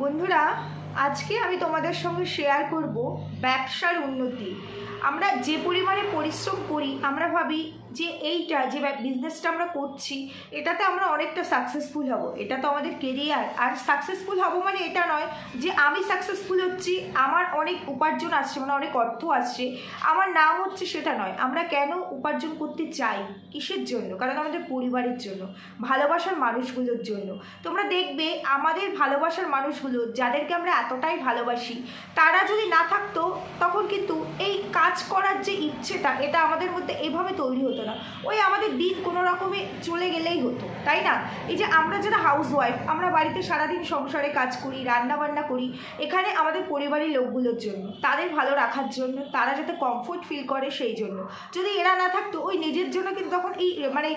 বন্ধুরা, আজকে আমি তোমাদের সঙ্গে শেয়ার করব ব্যবসার উন্নতি। আমরা যে পরিমাণে পরিশ্রম করি, আমরা ভাবি যে এইটা যে বিজনেসটা আমরা করছি এটাতে আমরা অনেকটা সাকসেসফুল হব, এটা তো আমাদের কেরিয়ার। আর সাকসেসফুল হব মানে এটা নয় যে আমি সাকসেসফুল হচ্ছি, আমার অনেক উপার্জন আসছে, মানে অনেক অর্থ আসছে, আমার নাম হচ্ছে, সেটা নয়। আমরা কেন উপার্জন করতে চাই, কিসের জন্য? কারণ আমাদের পরিবারের জন্য, ভালোবাসার মানুষগুলোর জন্য। তোমরা দেখবে আমাদের ভালোবাসার মানুষগুলো, যাদেরকে আমরা এতটাই ভালোবাসি, তারা যদি না থাকতো তখন কিন্তু এই কাজ করার যে ইচ্ছেটা, এটা আমাদের মধ্যে এইভাবে তৈরি হতো না। ওই আমাদের দিন কোনো রকমে চলে গেলেই হতো, তাই না? এই যে আমরা যারা হাউস ওয়াইফ, আমরা বাড়িতে সারাদিন সংসারে কাজ করি, রান্না বান্না করি, এখানে আমাদের পরিবারের লোকগুলোর জন্য, তাদের ভালো রাখার জন্য, তারা যাতে কমফোর্ট ফিল করে সেই জন্য। যদি এরা না থাকতো, ওই নিজের জন্য কিন্তু তখন এই মানে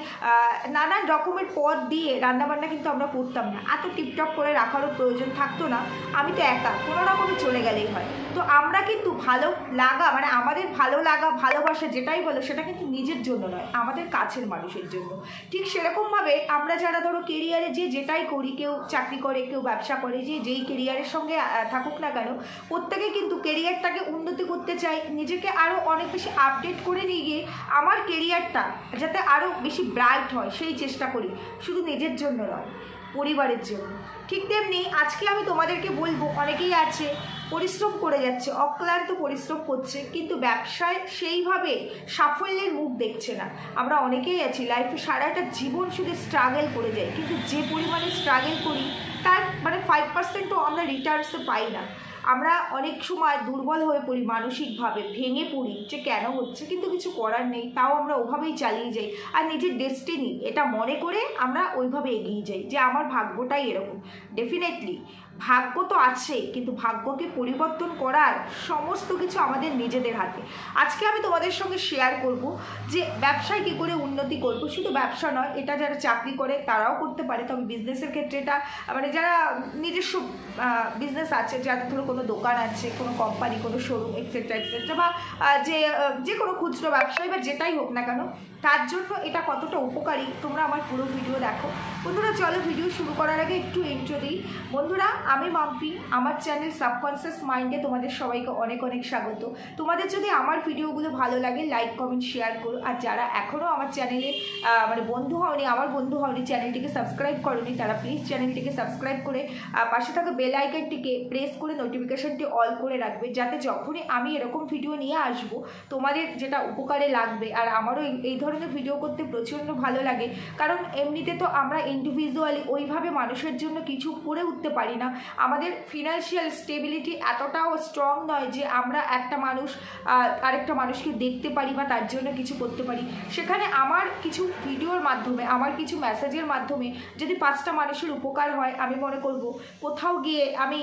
নানান রকমের পদ দিয়ে রান্নাবান্না কিন্তু আমরা করতাম না, এত টিপটপ করে রাখারও প্রয়োজন থাকতো না। আমি তো একা, কোনো রকমে চলে গেলেই হয়। তো আমরা কিন্তু ভালো লাগা, মানে আমাদের ভালো লাগা, ভালোবাসা যেটাই বলো, সেটা কিন্তু নিজের জন্য নয়, আমাদের কাছের মানুষের জন্য। ঠিক সেরকমভাবে আমরা যারা ধরো কেরিয়ারে যে যেটাই করি, কেউ চাকরি করে, কেউ ব্যবসা করে, যে যেই কেরিয়ারের সঙ্গে থাকুক না কেন, প্রত্যেকে কিন্তু কেরিয়ারটাকে উন্নতি করতে চাই, নিজেকে আরও অনেক বেশি আপডেট করে নিয়ে গিয়ে আমার কেরিয়ারটা যাতে আরও বেশি ব্রাইট হয় সেই চেষ্টা করি, শুধু নিজের জন্য নয়, পরিবারের জন্য। ঠিক তেমনি আজকে আমি তোমাদেরকে বলবো, অনেকেই আছে পরিশ্রম করে যাচ্ছে, অক্লান্ত পরিশ্রম করছে, কিন্তু ব্যবসায় সেইভাবে সাফল্যের মুখ দেখছে না। আমরা অনেকেই আছি লাইফে সারাটা জীবন শুধু স্ট্রাগল করে যাই, কিন্তু যে পরিমাণে স্ট্রাগল করি তার মানে 5%ও আমরা রিটার্নস পাই না। আমরা অনেক সময় দুর্বল হয়ে পড়ি, মানসিকভাবে ভেঙে পড়ি যে কেন হচ্ছে, কিন্তু কিছু করার নেই, তাও আমরা ওভাবেই চালিয়ে যাই। আর নিজের ডেস্টিনি এটা মনে করে আমরা ওইভাবে এগিয়ে যাই যে আমার ভাগ্যটাই এরকম। ডেফিনেটলি ভাগ্য তো আছে, কিন্তু ভাগ্যকে পরিবর্তন করার সমস্ত কিছু আমাদের নিজেদের হাতে। আজকে আমি তোমাদের সঙ্গে শেয়ার করব যে ব্যবসায় কী করে উন্নতি করব। শুধু ব্যবসা নয়, এটা যারা চাকরি করে তারাও করতে পারে, তবে বিজনেসের ক্ষেত্রে এটা মানে যারা নিজস্ব বিজনেস আছে, যাদের ধরো কোনো দোকান আছে, কোনো কোম্পানি, কোনো শোরুম এক্সেট্রা এক্সেট্রা, বা যে কোনো খুচরো ব্যবসায়ী বা যেটাই হোক না কেন, তার জন্য এটা কতটা উপকারী তোমরা আমার পুরো ভিডিও দেখো। বন্ধুরা চলো ভিডিও শুরু করার আগে একটু ইন্ট্রো দিই। বন্ধুরা, আমি মাম্পি, আমার চ্যানেল সাবকনসিয়াস মাইন্ডে তোমাদের সবাইকে অনেক অনেক স্বাগত। তোমাদের যদি আমার ভিডিওগুলো ভালো লাগে, লাইক কমেন্ট শেয়ার করো। আর যারা এখনও আমার চ্যানেলে মানে বন্ধু হওনি, আমার বন্ধু হওনি, চ্যানেলটিকে সাবস্ক্রাইব করোনি, তারা প্লিজ চ্যানেলটিকে সাবস্ক্রাইব করে পাশে থাকা বেল আইকনটিকে প্রেস করে নোটিফিকেশনটি অল করে রাখবে, যাতে যখনই আমি এরকম ভিডিও নিয়ে আসবো তোমাদের যেটা উপকারে লাগবে। আর আমারও এই ধরনের ভিডিও করতে প্রচণ্ড ভালো লাগে, কারণ এমনিতে তো আমরা ইন্ডিভিজুয়ালি ওইভাবে মানুষের জন্য কিছু করে উঠতে পারি না। আমাদের ফিনান্সিয়াল স্টেবিলিটি এতটাও স্ট্রং নয় যে আমরা একটা মানুষ আরেকটা মানুষকে দেখতে পারি বা তার জন্য কিছু করতে পারি। সেখানে আমার কিছু ভিডিওর মাধ্যমে, আমার কিছু মেসেজের মাধ্যমে যদি 5টা মানুষের উপকার হয়, আমি মনে করব কোথাও গিয়ে আমি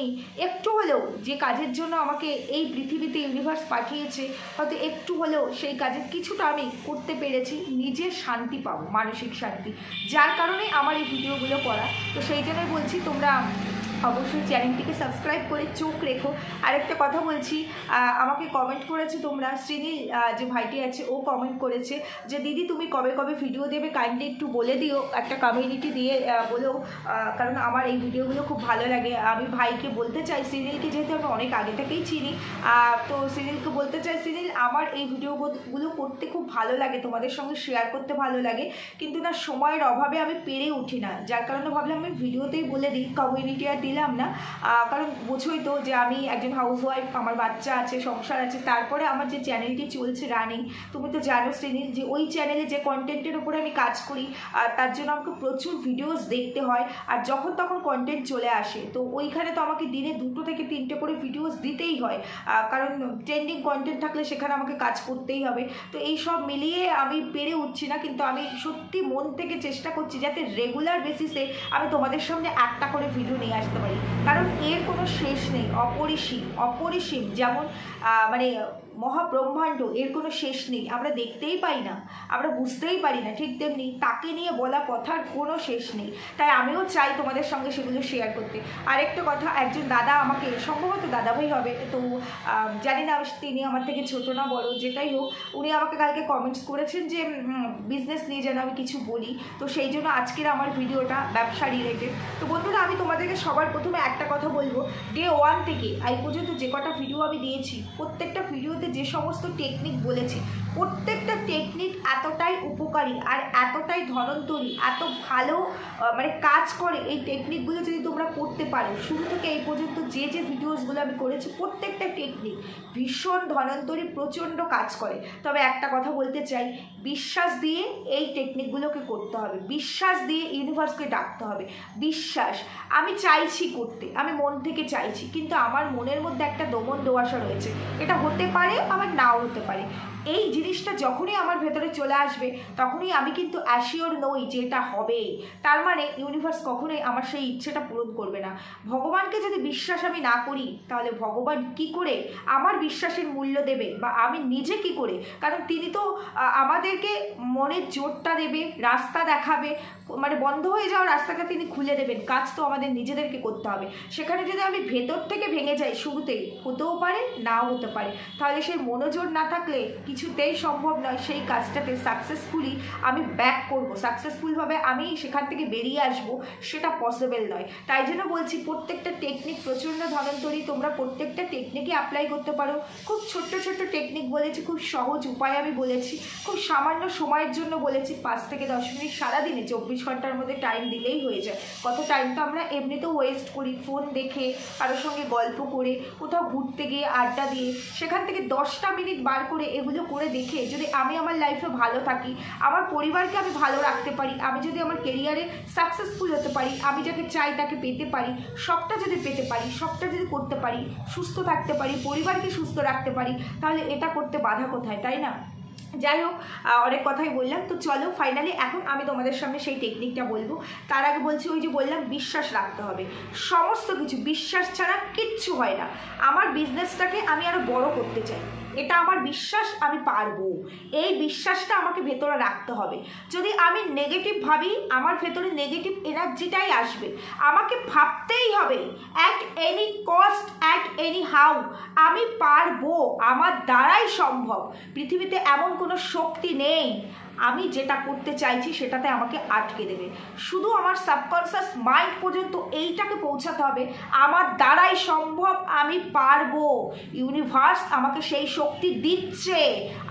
একটু হলেও, যে কাজের জন্য আমাকে এই পৃথিবীতে ইউনিভার্স পাঠিয়েছে, হয়তো একটু হলেও সেই কাজের কিছুটা আমি করতে পেরেছি, নিজের শান্তি পাবো, মানসিক শান্তি, যার কারণে আমার এই ভিডিওগুলো করা। তো সেই জন্যই বলছি তোমরা অবশ্যই চ্যানেলটিকে সাবস্ক্রাইব করে চোখ রেখো। আরেকটা কথা বলছি, আমাকে কমেন্ট করেছে তোমরা, শ্রীনীল যে ভাইটি আছে, ও কমেন্ট করেছে যে দিদি তুমি কবে কবে ভিডিও দেবে, কাইন্ডলি একটু বলে দিও, একটা কমিউনিটি দিয়ে বলো, কারণ আমার এই ভিডিওগুলো খুব ভালো লাগে। আমি ভাইকে বলতে চাই, শ্রীনীলকে যেহেতু আমি অনেক আগে থেকেই চিনি, তো শ্রীনীলকে বলতে চাই, শ্রীনীল আমার এই ভিডিওগুলো করতে খুব ভালো লাগে, তোমাদের সঙ্গে শেয়ার করতে ভালো লাগে, কিন্তু না সময়ের অভাবে আমি পেরে উঠি না, যার কারণে ভাবলাম আমি ভিডিওতেই বলে দিই, কমিউনিটি আর দিলাম না। কারণ বোঝোই তো যে আমি একজন হাউস ওয়াইফ, আমার বাচ্চা আছে, সংসার আছে, তারপরে আমার যে চ্যানেলটি চলছে রানিং, তুমি তো জানো শ্রীনীল যে ওই চ্যানেলে যে কন্টেন্টের উপরে আমি কাজ করি, তার জন্য আমাকে প্রচুর ভিডিওস দেখতে হয়, আর যখন তখন কন্টেন্ট চলে আসে, তো ওইখানে তো আমাকে দিনে 2 থেকে 3টে করে ভিডিওস দিতেই হয়, কারণ ট্রেন্ডিং কন্টেন্ট থাকলে সেখানে আমাকে কাজ করতেই হবে। তো এই সব মিলিয়ে আমি পেরে উঠছি না, কিন্তু আমি সত্যি মন থেকে চেষ্টা করছি যাতে রেগুলার বেসিসে আমি তোমাদের সামনে একটা করে ভিডিও নিয়ে আসতে পারি, কারণ এর কোনো শেষ নেই, অপরিসীম যেমন মানে মহাব্রহ্মাণ্ড, এর কোনো শেষ নেই, আমরা দেখতেই পাই না, আমরা বুঝতেই পারি না, ঠিক তেমনি তাকে নিয়ে বলা কথার কোনো শেষ নেই। তাই আমিও চাই তোমাদের সঙ্গে সেগুলো শেয়ার করতে। আরেকটা কথা, একজন দাদা আমাকে, সম্ভবত দাদাভাই হবে, তো জানি না তিনি আমার থেকে ছোটো না বড়, যেটাই হোক, উনি আমাকে কালকে কমেন্টস করেছেন যে বিজনেস নিয়ে যেন আমি কিছু বলি, তো সেই জন্য আজকের আমার ভিডিওটা ব্যবসা রিলেটেড। তো বন্ধুরা, আমি তোমাদেরকে সবার সবার প্রথমে একটা কথা বলবো, ডে 1 থেকে এই পর্যন্ত যে কটা ভিডিও আমি দিয়েছি প্রত্যেকটা ভিডিওতে যে সমস্ত টেকনিক বলেছি প্রত্যেকটা টেকনিক এতটাই উপকারী আর এতটাই ধনন্তরী, এত ভালো মানে কাজ করে। এই টেকনিকগুলো যদি তোমরা করতে পারো, শুরু থেকে এই পর্যন্ত যে যে ভিডিওসগুলো আমি করেছি প্রত্যেকটা টেকনিক ভীষণ ধনন্তরী, প্রচণ্ড কাজ করে। তবে একটা কথা বলতে চাই, বিশ্বাস দিয়ে এই টেকনিকগুলোকে করতে হবে, বিশ্বাস দিয়ে ইউনিভার্সকে ডাকতে হবে। বিশ্বাস আমি চাইছি করতে, আমি মন থেকে চাইছি, কিন্তু আমার মনের মধ্যে একটা দমন দোয়াশা রয়েছে, এটা হতে পারে আবার নাও হতে পারে। এই জিনিসটা যখনই আমার ভেতরে চলে আসবে তখনই আমি কিন্তু অ্যাসিওর নই যে এটা হবে। তার মানে ইউনিভার্স কখনোই আমার সেই ইচ্ছেটা পূরণ করবে না। ভগবানকে যদি বিশ্বাস আমি না করি তাহলে ভগবান কি করে আমার বিশ্বাসের মূল্য দেবে, বা আমি নিজে কি করে? কারণ তিনি তো আমাদেরকে মনের জোরটা দেবে, রাস্তা দেখাবে, মানে বন্ধ হয়ে যাওয়া রাস্তাটা তিনি খুলে দেবেন। কাজ তো আমাদের নিজেদেরকে করতে হবে। সেখানে যদি আমি ভেতর থেকে ভেঙে যাই শুরুতেই, হতেও পারে নাও হতে পারে, তাহলে সেই মনোযোগ না থাকলে কিছুতেই সম্ভব নয় সেই কাজটাকে সাকসেসফুলি আমি ব্যাক করব, সাকসেসফুলভাবে আমি সেখান থেকে বেরিয়ে আসবো, সেটা পসিবল নয়। তাই জন্য বলছি প্রত্যেকটা টেকনিক প্রচণ্ড ধনন্তরী, তোমরা প্রত্যেকটা টেকনিকই অ্যাপ্লাই করতে পারো। খুব ছোট্ট ছোট্ট টেকনিক বলেছি, খুব সহজ উপায় আমি বলেছি, খুব সামান্য সময়ের জন্য বলেছি, 5 থেকে 10 মিনিট সারাদিনে 24 ঘন্টার মধ্যে টাইম দিলেই হয়ে যায়। কত টাইম তো আমরা এমনিতেও ওয়েস্ট করি, ফোন দেখে, কারোর সঙ্গে গল্প করে, কোথাও ঘুরতে গিয়ে, আড্ডা দিয়ে। সেখান থেকে 10টা মিনিট বার করে এগুলো করে দেখে যদি আমি আমার লাইফে ভালো থাকি, আমার পরিবারকে আমি ভালো রাখতে পারি, আমি যদি আমার কেরিয়ারে সাকসেসফুল হতে পারি, আমি যাকে চাই তাকে পেতে পারি, সবটা যদি পেতে পারি, সবটা যদি করতে পারি, সুস্থ থাকতে পারি, পরিবারকে সুস্থ রাখতে পারি, তাহলে এটা করতে বাধা কোথায়, তাই না? যাই হোক, অনেক কথাই বললাম, তো চলো ফাইনালি এখন আমি তোমাদের সামনে সেই টেকনিকটা বলবো। তার আগে বলছি, ওই যে বললাম বিশ্বাস রাখতে হবে, সমস্ত কিছু বিশ্বাস ছাড়া কিচ্ছু হয় না। আমার বিজনেসটাকে আমি আরও বড় করতে চাই, এটা আমার বিশ্বাস, আমি পারবো, এই বিশ্বাসটা আমাকে ভেতরে রাখতে হবে। যদি আমি নেগেটিভ ভাবি, আমার ভেতরে নেগেটিভ এনার্জিটাই আসবে। আমাকে ভাবতেই হবে at any cost, at any how আমি পারবো, আমার দ্বারাই সম্ভব। পৃথিবীতে এমন কোনো শক্তি নেই আমি যেটা করতে চাইছি সেটাতে আমাকে আটকে দেবে। শুধু আমার সাবকনসিয়াস মাইন্ড পর্যন্ত এইটাকে পৌঁছাতে হবে, আমার দ্বারাই সম্ভব, আমি পারবো, ইউনিভার্স আমাকে সেই শক্তি দিচ্ছে,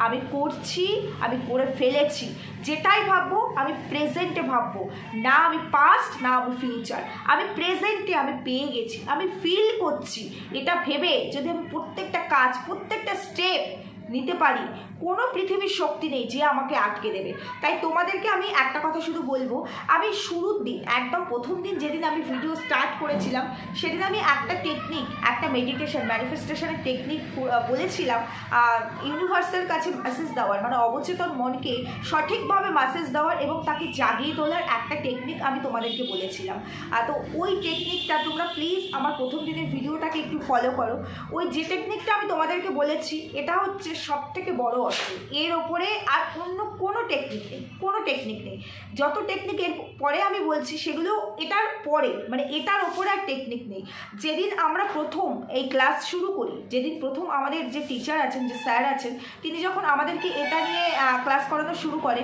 আমি করছি, আমি করে ফেলেছি। যেটাই ভাববো আমি প্রেজেন্টে ভাববো, না আমি পাস্ট, না আমি ফিউচার, আমি প্রেজেন্টে আমি পেয়ে গেছি, আমি ফিল করছি। এটা ভেবে যদি আমি প্রত্যেকটা কাজ, প্রত্যেকটা স্টেপ নিতে পারি, কোনো পৃথিবীর শক্তি নেই যে আমাকে আটকে দেবে। তাই তোমাদেরকে আমি একটা কথা শুধু বলবো, আমি শুরুর দিন, একদম প্রথম দিন যেদিন আমি ভিডিও স্টার্ট করেছিলাম, সেদিন আমি একটা টেকনিক, একটা মেডিটেশন, ম্যানিফেস্টেশনের টেকনিক বলেছিলাম, ইউনিভার্সের কাছে মেসেজ দেওয়ার, মানে অবচেতন মনকে সঠিকভাবে মেসেজ দেওয়ার এবং তাকে জাগিয়ে তোলার একটা টেকনিক আমি তোমাদেরকে বলেছিলাম। তো ওই টেকনিকটা তোমরা প্লিজ আমার প্রথম দিনের ভিডিওটাকে একটু ফলো করো। ওই যে টেকনিকটা আমি তোমাদেরকে বলেছি, এটা হচ্ছে সব থেকে বড় অস্ত্র, এর ওপরে আর অন্য কোনো টেকনিক নেই, কোনো টেকনিক নেই। যত টেকনিক এর পরে আমি বলছি সেগুলো এটার পরে, মানে এটার ওপরে আর টেকনিক নেই। যেদিন আমরা প্রথম এই ক্লাস শুরু করি, যেদিন প্রথম আমাদের যে টিচার আছেন, যে স্যার আছেন, তিনি যখন আমাদেরকে এটা নিয়ে ক্লাস করানো শুরু করে,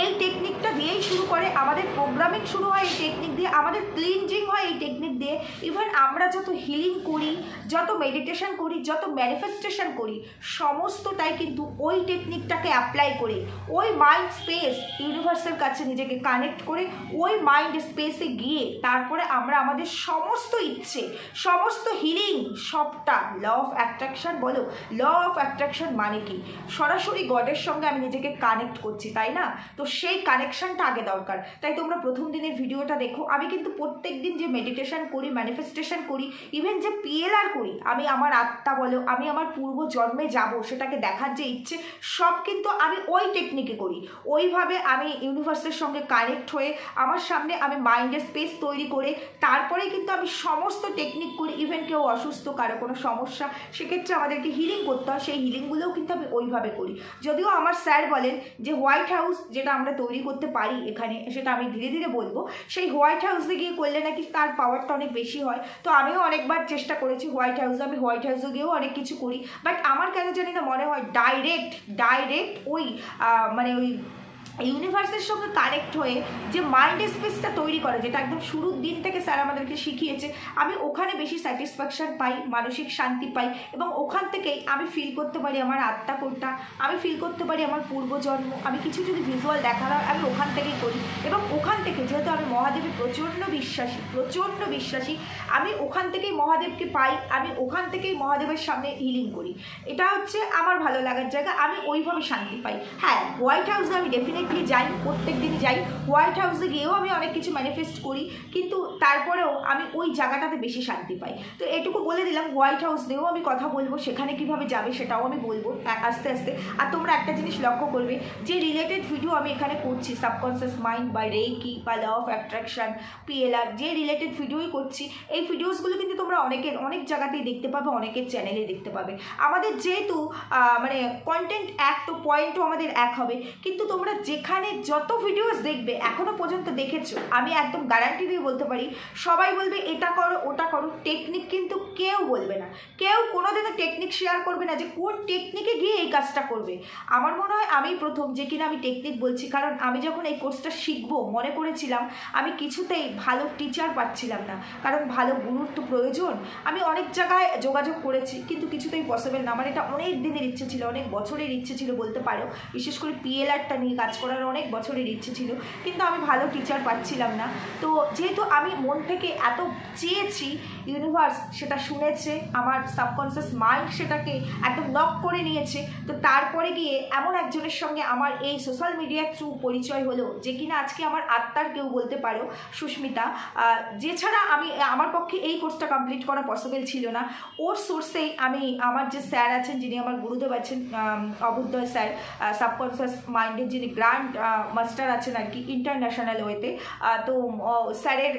এই টেকনিকটা দিয়েই শুরু করে, আমাদের প্রোগ্রামিং শুরু হয় এই টেকনিক দিয়ে, আমাদের ক্লিনজিং হয় এই টেকনিক দিয়ে। ইভেন আমরা যত হিলিং করি, যত মেডিটেশন করি, যত ম্যানিফেস্টেশন করি, সমস্তটাই কিন্তু ওই টেকনিকটাকে অ্যাপ্লাই করে, ওই মাইন্ড স্পেস ইউনিভার্সের কাছে নিজেকে কানেক্ট করে, ওই মাইন্ড স্পেসে গিয়ে তারপরে আমরা আমাদের সমস্ত ইচ্ছে, সমস্ত হিলিং, সবটা ল অফ অ্যাট্রাকশন বলো। ল অফ অ্যাট্রাকশন মানে কি? সরাসরি গডের সঙ্গে আমি নিজেকে কানেক্ট করছি, তাই না? তো সেই কানেকশনটা আগে দরকার। তাই তোমরা প্রথম দিনের ভিডিওটা দেখো। আমি কিন্তু প্রত্যেক দিন যে মেডিটেশন করি, ম্যানিফেস্টেশন করি, ইভেন যে পিএলআর করি, আমি আমার আত্মা বলো, আমি আমার পূর্ব জন্মে যাব সেটাকে দেখার যে ইচ্ছে, সব কিন্তু আমি ওই টেকনিকে করি। ওইভাবে আমি ইউনিভার্সের সঙ্গে কানেক্ট হয়ে আমার সামনে আমি মাইন্ডের স্পেস তৈরি করে তারপরে কিন্তু আমি সমস্ত টেকনিক করি। ইভেন কেউ অসুস্থ, কারো কোনো সমস্যা, সেক্ষেত্রে আমাদেরকে হিলিং করতে হয়, সেই হিলিংগুলোও কিন্তু আমি ওইভাবে করি। যদিও আমার স্যার বলেন যে হোয়াইট হাউস যেটা আমরা তৈরি করতে পারি এখানে, সেটা আমি ধীরে ধীরে বলবো, সেই হোয়াইট হাউসে গিয়ে করলে নাকি তার পাওয়ারটা অনেক বেশি হয়। তো আমিও অনেকবার চেষ্টা করেছি হোয়াইট হাউসে, আমি হোয়াইট হাউসে গিয়েও অনেক কিছু করি, বাট আমার কেন জানি না মনে হয় ডাইরেক্ট ওই মানে ওই ইউনিভার্সের সঙ্গে কানেক্ট হয়ে যে মাইন্ড স্পেসটা তৈরি করে, যেটা একদম শুরুর দিন থেকে স্যার আমাদেরকে শিখিয়েছে, আমি ওখানে বেশি স্যাটিসফ্যাকশান পাই, মানসিক শান্তি পাই, এবং ওখান থেকেই আমি ফিল করতে পারি আমার আত্মা কোনটা, আমি ফিল করতে পারি আমার পূর্বজন্ম, আমি কিছু যদি ভিজুয়াল দেখার হয় আমি ওখান থেকেই করি। এবং ওখান থেকে যেহেতু আমি মহাদেবে প্রচণ্ড বিশ্বাসী, আমি ওখান থেকেই মহাদেবকে পাই, আমি ওখান থেকেই মহাদেবের সামনে হিলিং করি। এটা হচ্ছে আমার ভালো লাগার জায়গা, আমি ওইভাবে শান্তি পাই। হ্যাঁ, হোয়াইট হাউসে আমি ডেফিনেটলি যাই, প্রত্যেক দিনই যাই, হোয়াইট হাউসে গিয়েও আমি অনেক কিছু ম্যানিফেস্ট করি, কিন্তু তারপরেও আমি ওই জায়গাটাতে বেশি শান্তি পাই। তো এটুকু বলে দিলাম, হোয়াইট হাউস নিয়েও আমি কথা বলবো, সেখানে কিভাবে যাবে সেটাও আমি বলবো আস্তে আস্তে। আর তোমরা একটা জিনিস লক্ষ্য করবে, যে রিলেটেড ভিডিও আমি এখানে করছি, সাবকনসিয়াস মাইন্ড বা রেকি বা ল অফ অ্যাট্রাকশন, PLR, যে রিলেটেড ভিডিওই করছি, এই ভিডিওসগুলো কিন্তু তোমরা অনেক জায়গাতেই দেখতে পাবে, অনেকের চ্যানেলে দেখতে পাবে। আমাদের যেহেতু মানে কন্টেন্ট এক, তো পয়েন্টও আমাদের এক হবে, কিন্তু তোমরা যেখানে যত ভিডিওস দেখবে এখনো পর্যন্ত দেখেছো, আমি একদম গ্যারান্টি দিয়ে বলতে পারি, সবাই বলবে এটা করো ওটা করো, টেকনিক কিন্তু কেউ বলবে না, কেউ কোনোদিনও টেকনিক শেয়ার করবে না যে কোন টেকনিকে গিয়ে এই কাজটা করবে। আমার মনে হয় আমি প্রথম যে কিনা আমি টেকনিক বলছি, কারণ আমি যখন এই কোর্সটা শিখবো মনে করেছিলাম, আমি কিছুতেই ভালো টিচার পাচ্ছিলাম না, কারণ ভালো গুরুর তো প্রয়োজন। আমি অনেক জায়গায় যোগাযোগ করেছি, কিন্তু কিছুতেই পসিবল না। আমার এটা অনেক দিনের ইচ্ছে ছিল, অনেক বছরের ইচ্ছে ছিল বলতে পারো, বিশেষ করে PLRটা নিয়ে কাজ করার অনেক বছরের ইচ্ছে ছিল, কিন্তু আমি ভালো টিচার পাচ্ছিলাম না। তো যেহেতু আমি মন থেকে এত চেয়েছি, ইউনিভার্স সেটা শুনেছে, আমার সাবকনসিয়াস মাইন্ড সেটাকে একদম নক করে নিয়েছে। তো তারপরে গিয়ে এমন একজনের সঙ্গে আমার এই সোশ্যাল মিডিয়ার থ্রু পরিচয় হলো, যে কিনা আজকে আমার আত্মার কেউ বলতে পারো, সুস্মিতা, যে ছাড়া আমার পক্ষে এই কোর্সটা কমপ্লিট করা পসিবল ছিল না। ওর সোর্সেই আমি, আমার যে স্যার আছেন, যিনি আমার গুরুদেব আছেন, অবুদ্ধয় স্যার, সাবকনসিয়াস মাইন্ডের যিনি গ্র্যান্ড মাস্টার আছেন আর কি ইন্টারন্যাশনাল ওয়েতে, তো স্যারের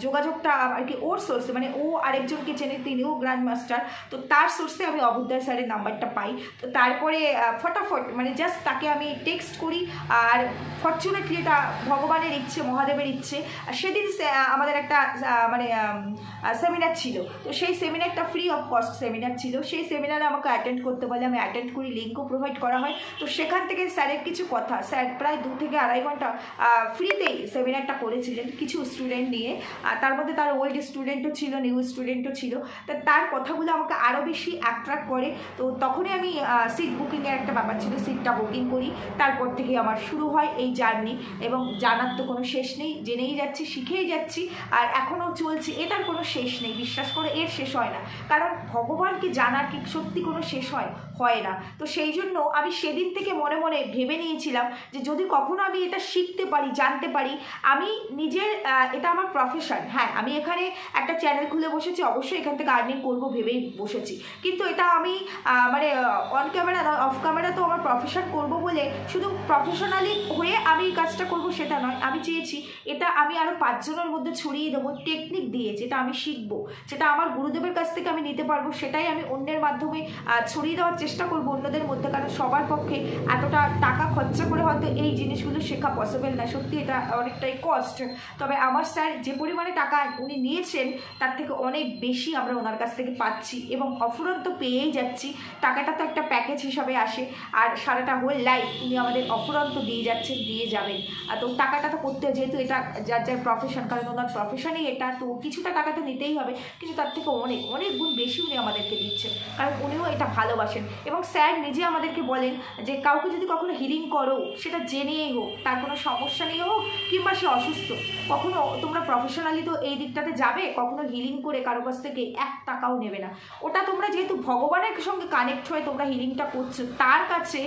যোগাযোগটা আর কি ওর সোর্সে, মানে ও আরেকজনকে চেনে, তিনিও গ্র্যান্ড মাস্টার, তো তার সোর্সে আমি অবুদ্ধয় স্যারের নাম্বারটা পাই। তো তারপরে ফটাফট মানে জাস্ট তাকে আমি টেক্সট করি, আর ফর্চুনেটলি এটা ভগবানের ইচ্ছে, মহাদেবের ইচ্ছে, সেদিন আমাদের একটা মানে সেমিনার ছিল, তো সেই সেমিনারটা ফ্রি অফ কস্ট সেমিনার ছিল, সেই সেমিনারে আমাকে অ্যাটেন্ড করতে বলে, আমি অ্যাটেন্ড করি, লিঙ্কও প্রোভাইড করা হয়। তো সেখান থেকে স্যারের কিছু কথা, স্যার প্রায় 2 থেকে আড়াই ঘন্টা ফ্রিতেই সেমিনারটা করেছিলেন কিছু স্টুডেন্ট নিয়ে, তার মধ্যে তার ওল্ড স্টুডেন্টও ছিল, নিউ স্টুডেন্টও ছিল। তো তার কথাগুলো আমাকে আরও বেশি অ্যাট্রাক্ট করে। তো তখনই আমি সিট বুকিংয়ের একটা ব্যাপার ছিল, সিটটা বুকিং করি, তারপর থেকে আমার শুরু হয় এই জার্নি। এবং জানার তো কোনো শেষ নেই, জেনেই যাচ্ছি, শিখেই যাচ্ছি, আর এখনও চলছি, এটার কোনো শেষ নেই, বিশ্বাস করে এর শেষ হয় না, কারণ ভগবানকে জানার কি সত্যি কোনো শেষ হয় না। তো সেই জন্য আমি সেদিন থেকে মনে মনে ভেবে নিয়েছিলাম যে যদি কখনো আমি এটা শিখতে পারি, জানতে পারি, আমি নিজের, এটা আমার প্রফেশন। হ্যাঁ, আমি এখানে একটা চ্যানেল খুলে বসেছি, অবশ্যই এখান থেকে আর্নিং করবো ভেবেই বসেছি, কিন্তু এটা আমি মানে অন ক্যামেরা না, অফ ক্যামেরা তো আমার প্রফেশন করব বলে শুধু প্রফেশনালি হয়ে আমি এই কাজটা করব সেটা নয়। আমি চেয়েছি এটা আমি আরও 5 জনের মধ্যে ছড়িয়ে দেবো টেকনিক দিয়ে, যেটা আমি শিখবো, যেটা আমার গুরুদেবের কাছ থেকে আমি নিতে পারবো, সেটাই আমি অন্যের মাধ্যমে ছড়িয়ে দেওয়ার চেষ্টা করবো অন্যদের মধ্যে, কারণ সবার পক্ষে এতটা টাকা খরচা করে হয়তো এই জিনিসগুলো শেখা পসিবল না, সত্যি এটা অনেকটাই কস্ট। তবে আমার স্যার যে পরিমাণে টাকা উনি নিয়েছেন, তার থেকে অনেক বেশি আমরা ওনার কাছ থেকে পাচ্ছি, এবং অফুরন্ত পেয়েই যাচ্ছি। টাকাটা তো একটা প্যাকেজ হিসাবে আসে, আর সারাটা হোল লাইফ উনি আমাদের অফুরন্ত দিয়ে যাচ্ছেন, দিয়ে যাবেন। তো টাকাটা তো করতে, যেহেতু এটা যার যার প্রফেশন, কারণ ওনার প্রফেশনেই এটা, তো কিছুটা টাকা তো নিতেই হবে, কিন্তু তার থেকে অনেক অনেক গুণ বেশি উনি আমাদেরকে দিচ্ছেন, কারণ উনিও এটা ভালোবাসেন। এবং স্যার নিজে আমাদেরকে বলেন যে কাউকে যদি কখনো হিলিং করো, সেটা জেনেই হোক, তার কোনো সমস্যা নিয়ে হোক, কিংবা সে অসুস্থ, কখনো তোমরা প্রফেশনালি তো এই দিকটাতে যাবে, কখনো হিলিং করে কারো কাছ থেকে 1 টাকাও নেবে না। ওটা তোমরা যেহেতু ভগবানের সঙ্গে কানেক্ট হয়ে তোমরা হিলিংটা করছো, তার কাছে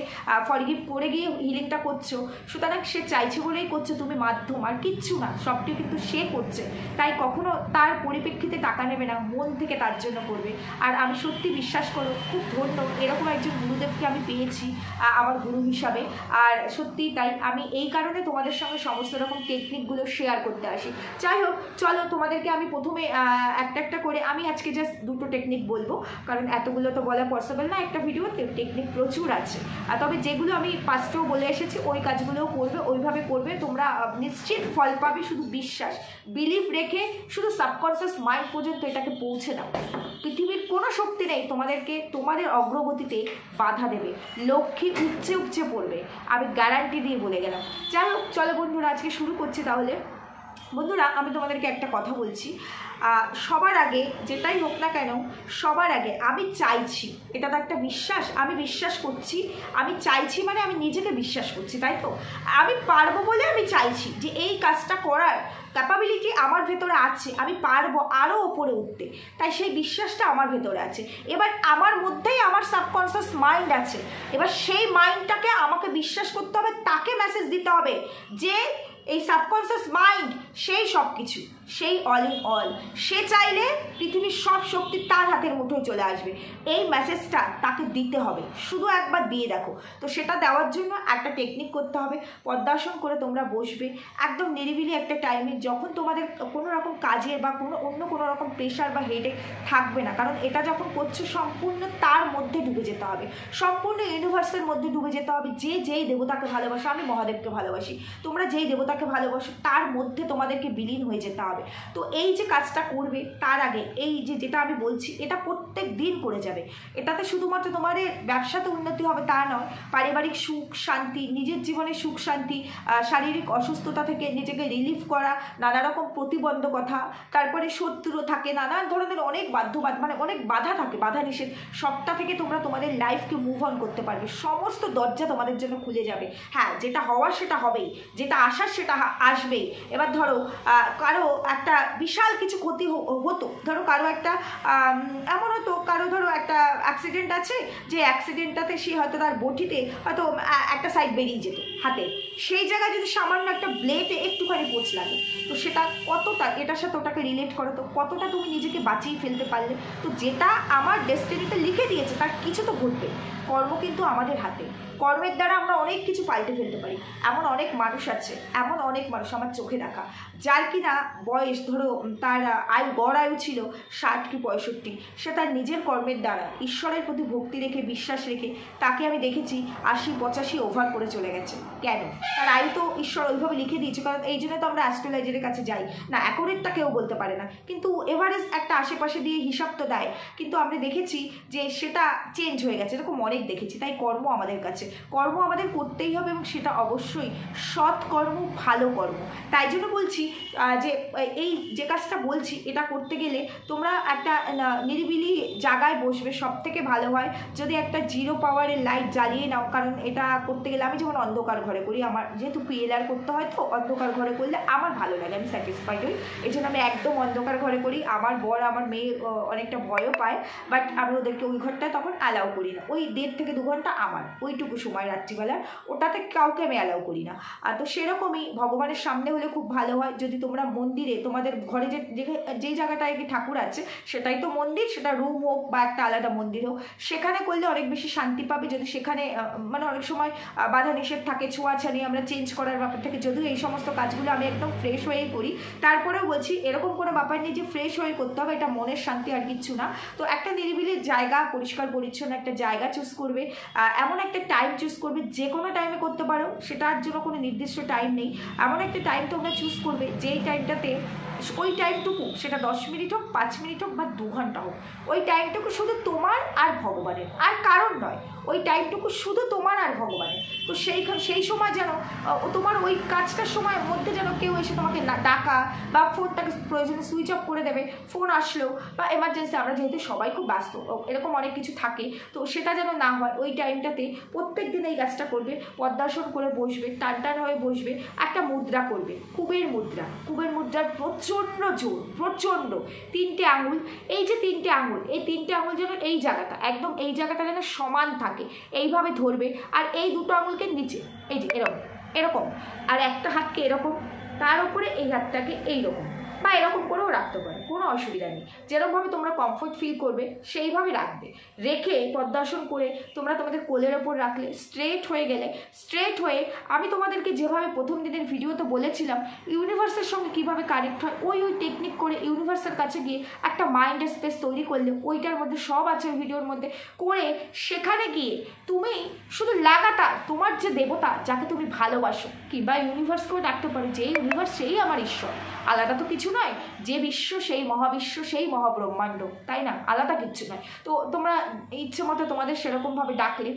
ফরগিভ করে গিয়ে হিলিংটা করছো, সুতরাং সে চাইছে বলেই করছে, তুমি মাধ্যম, আর কিচ্ছু না, সবটি কিন্তু সে করছে। তাই কখনো তার পরিপ্রেক্ষিতে টাকা নেবে না, মন থেকে তার জন্য করবে। আর আমি সত্যি বিশ্বাস করো, খুব ধন্য এরকম একজন গুরুদেবকে আমি পেয়েছি আমার গুরু হিসাবে। আর সত্যি তাই আমি এই কারণে তোমাদের সঙ্গে সমস্ত রকম টেকনিকগুলো শেয়ার করতে আসি। যাই হোক, চলো তোমাদেরকে আমি প্রথমে একটা একটা করে, আমি আজকে জাস্ট 2টো টেকনিক বলবো, কারণ এতগুলো তো বলা পসিবল না একটা ভিডিওতে, টেকনিক প্রচুর আছে। তবে যেগুলো আমি ফার্স্টেও বলে এসেছি, ওই কাজগুলোও করবে, ওইভাবে করবে, তোমরা নিশ্চিত ফল পাবে। শুধু বিশ্বাস, বিলিভ রেখে শুধু সাবকনসিয়াস মাইন্ড পর্যন্ত এটাকে পৌঁছে দাও। পৃথিবীর কোনো শক্তি নেই তোমাদেরকে তোমাদের অগ্রগতিতে বাধা দেবে। লক্ষ্মী উপচে উপচে পড়বে, আমি গ্যারান্টি গ্যারান্টি দিয়ে বলে গেলাম। যাই হোক, চলো বন্ধুরা আজকে শুরু করছি তাহলে। বন্ধুরা, আমি তোমাদেরকে একটা কথা বলছি, সবার আগে যেটাই হোক না কেন, সবার আগে আমি চাইছি, এটা তো একটা বিশ্বাস, আমি বিশ্বাস করছি, আমি চাইছি মানে আমি নিজেকে বিশ্বাস করছি, তাই তো? আমি পারবো বলে আমি চাইছি যে এই কাজটা করার ক্যাপাবিলিটি আমার ভেতরে আছে, আমি পারবো আরও ওপরে উঠতে, তাই সেই বিশ্বাসটা আমার ভেতরে আছে। এবার আমার মধ্যেই আমার সাবকনসিয়াস মাইন্ড আছে, এবার সেই মাইন্ডটাকে আমাকে বিশ্বাস করতে হবে, তাকে মেসেজ দিতে হবে যে এই সাবকনসিয়াস মাইন্ড সেই সব কিছু, সেই অল ইন অল, সে চাইলে পৃথিবীর সব শক্তি তার হাতের মুঠোয় চলে আসবে। এই মেসেজটা তাকে দিতে হবে, শুধু একবার দিয়ে দেখো। তো সেটা দেওয়ার জন্য একটা টেকনিক করতে হবে। পদ্মাসন করে তোমরা বসবে একদম নিরিবিলি একটা টাইমে, যখন তোমাদের কোনো রকম কাজের বা অন্য কোনো রকম প্রেশার বা হেডেক থাকবে না, কারণ এটা যখন করছো সম্পূর্ণ তার মধ্যে ডুবে যেতে হবে, সম্পূর্ণ ইউনিভার্সের মধ্যে ডুবে যেতে হবে। যেই দেবতাকে ভালোবাসো, আমি মহাদেবকে ভালোবাসি, তোমরা যেই দেবতাকে ভালোবাসো তার মধ্যে তোমাদেরকে বিলীন হয়ে যেতে হবে। তো এই যে কাজটা করবে তার আগে এই যেটা আমি বলছি এটা প্রত্যেক দিন করে যাবে। এটাতে শুধুমাত্র তোমাদের ব্যবসাতে উন্নতি হবে তা নয়, পারিবারিক সুখ শান্তি, নিজের জীবনে সুখ শান্তি, শারীরিক অসুস্থতা থেকে নিজেকে রিলিফ করা, নানা রকম প্রতিবন্ধকতা, তারপরে শত্রু থাকে, নানান ধরনের অনেক মানে অনেক বাধা থাকে, বাধা নিষেধ, সবটা থেকে তোমরা তোমাদের লাইফকে মুভ অন করতে পারবে। সমস্ত দরজা তোমাদের জন্য খুলে যাবে। হ্যাঁ, যেটা হওয়ার সেটা হবেই, যেটা আসার সেটা আসবেই। এবার ধরো কারো একটা বিশাল কিছু ক্ষতি হতো, ধরো কারো একটা এমন হতো, কারো ধরো একটা অ্যাক্সিডেন্ট আছে, যে অ্যাক্সিডেন্টটাতে সে হয়তো তার বটিতে হয়তো একটা সাইড বেরিয়ে যেত হাতে, সেই জায়গায় যদি সামান্য একটা ব্লেডে একটুখানি পোঁচ লাগে, তো সেটা কতটা এটার সাথে ওটাকে রিলেট করো, তো কতটা তুমি নিজেকে বাঁচিয়ে ফেলতে পারলে। তো যেটা আমার ডেস্টিনিতে লিখে দিয়েছে তার কিছু তো ঘটবে। কর্ম কিন্তু আমাদের হাতে, কর্মের দ্বারা আমরা অনেক কিছু পাল্টে ফেলতে পারি। এমন অনেক মানুষ আছে, এমন অনেক মানুষ আমার চোখে দেখা, যার কিনা বয়স ধরো তার গড় আয়ু ছিল 60 কি 65, সে তার নিজের কর্মের দ্বারা ঈশ্বরের প্রতি ভক্তি রেখে বিশ্বাস রেখে তাকে আমি দেখেছি 80-85 ওভার করে চলে গেছে। কেন? তার আয়ু তো ঈশ্বর ওইভাবে লিখে দিয়েছে, কারণ এই জন্য তো আমরা অ্যাস্ট্রোলজারের কাছে যাই না, অ্যাকোরেটটা কেউ বলতে পারে না, কিন্তু এভারেজ একটা আশেপাশে দিয়ে হিসাব তো দেয়, কিন্তু আমরা দেখেছি যে সেটা চেঞ্জ হয়ে গেছে, এরকম অনেক দেখেছি। তাই কর্ম আমাদের কাছে, কর্ম আমাদের করতেই হবে, এবং সেটা অবশ্যই সৎ কর্ম, ভালো কর্ম। তাই জন্য বলছি যে এই যে কাজটা বলছি এটা করতে গেলে তোমরা একটা নিরিবিলি জায়গায় বসবে, সব থেকে ভালো হয় যদি একটা 0 পাওয়ারের লাইট জ্বালিয়ে নাও, কারণ এটা করতে গেলে আমি যেমন অন্ধকার ঘরে করি, আমার যেহেতু PLR করতে হয় তো অন্ধকার ঘরে করলে আমার ভালো লাগে, আমি স্যাটিসফাইড হই, এই জন্য আমি একদম অন্ধকার ঘরে করি। আমার বর আমার মেয়ে অনেকটা ভয়ও পায়, বাট আমি ওদেরকে ওই ঘরটায় তখন অ্যালাউ করি না, ওই 1.5 থেকে 2 ঘন্টা আমার ওইটুকু সময় রাত্রিবেলা, ওটাতে কাউকে আমি অ্যালাউ করি না। আর তো সেরকমই ভগবানের সামনে হলে খুব ভালো হয়। যদি তোমরা মন্দিরে, তোমাদের ঘরে যেই জায়গাটায় কি ঠাকুর আছে সেটাই তো মন্দির, সেটা রুম হোক বা একটা আলাদা মন্দির হোক, সেখানে করলে অনেক বেশি শান্তি পাবে। যদি সেখানে মানে অনেক সময় বাধা নিষেধ থাকে, ছোঁয়াছানি আমরা চেঞ্জ করার ব্যাপার থাকে, যদিও এই সমস্ত কাজগুলো আমি একদম ফ্রেশ হয়েই করি, তারপরেও বলছি এরকম কোনো ব্যাপার নেই যে ফ্রেশ হয়ে করতে হবে, এটা মনের শান্তি আর কিচ্ছু না। তো একটা নিরিবিলি জায়গা, পরিষ্কার পরিচ্ছন্ন একটা জায়গা চুজ করবে, এমন একটা টাইম চুজ করবে, যে কোনো টাইমে করতে পারো, সেটার জন্য কোনো নির্দিষ্ট টাইম নেই, এমন একটা টাইম তোমরা চুজ করবে যেই টাইমটাতে ওই টাইমটুকু, সেটা 10 মিনিট হোক, 5 মিনিট হোক বা 2 ঘন্টা হোক, ওই টাইমটুকু শুধু তোমার আর ভগবানের, আর কারণ নয়, ওই টাইমটুকু শুধু তোমার আর ভগবানের। তো সেই সময় যেন তোমার ওই কাজটার সময়ের মধ্যে যেন কেউ এসে তোমাকে ডাকা বা ফোনটাকে প্রয়োজনে সুইচ অফ করে দেবে, ফোন আসলো বা এমার্জেন্সি, আমরা যেহেতু সবাই খুব ব্যস্ত, এরকম অনেক কিছু থাকে, তো সেটা যেন না হয়। ওই টাইমটাতে প্রত্যেক দিন এই কাজটা করবে, পদ্মাসন করে বসবে, টান হয়ে বসবে, একটা মুদ্রা করবে, কুবের মুদ্রা। কুবের মুদ্রার প্রচণ্ড জোর, প্রচণ্ড 3টে আঙুল, এই যে 3টে আঙুল, এই 3টে আঙুল যেন এই জায়গাটা, একদম এই জায়গাটা যেন সমান থাকে, এইভাবে ধরবে, আর এই 2টো আঙুলকে নিচে, এই যে এরকম, আর একটা হাতকে এরকম, তার উপরে এই হাতটাকে এইরকম বা এরকম করেও রাখতে পারে, কোনো অসুবিধা নেই। যেরকমভাবে তোমরা কমফোর্ট ফিল করবে সেইভাবে রাখবে। রেখে পদ্মাসন করে তোমরা তোমাদের কোলের ওপর রাখলে, স্ট্রেট হয়ে গেলে, স্ট্রেট হয়ে আমি তোমাদেরকে যেভাবে প্রথম দিনের ভিডিওতে বলেছিলাম ইউনিভার্সের সঙ্গে কীভাবে কানেক্ট হয়, ওই টেকনিক করে ইউনিভার্সের কাছে গিয়ে একটা মাইন্ড স্পেস তৈরি করলে, ওইটার মধ্যে সব আছে ওই ভিডিওর মধ্যে, করে সেখানে গিয়ে তুমি শুধু লাগাতার তোমার যে দেবতা, যাকে তুমি ভালোবাসো, কিংবা ইউনিভার্সকেও ডাকতে পারো, যে ইউনিভার্স সেই আমার ঈশ্বর, আলাদা তো কিছু নয়, যে বিশ্ব সেই মহাবিশ্ব, সেই মহাব্রহ্মাণ্ড, তাই না? আলাদা কিচ্ছু নয়। তো তোমরা ইচ্ছে মতো তোমাদের সেরকমভাবে ডাকলে,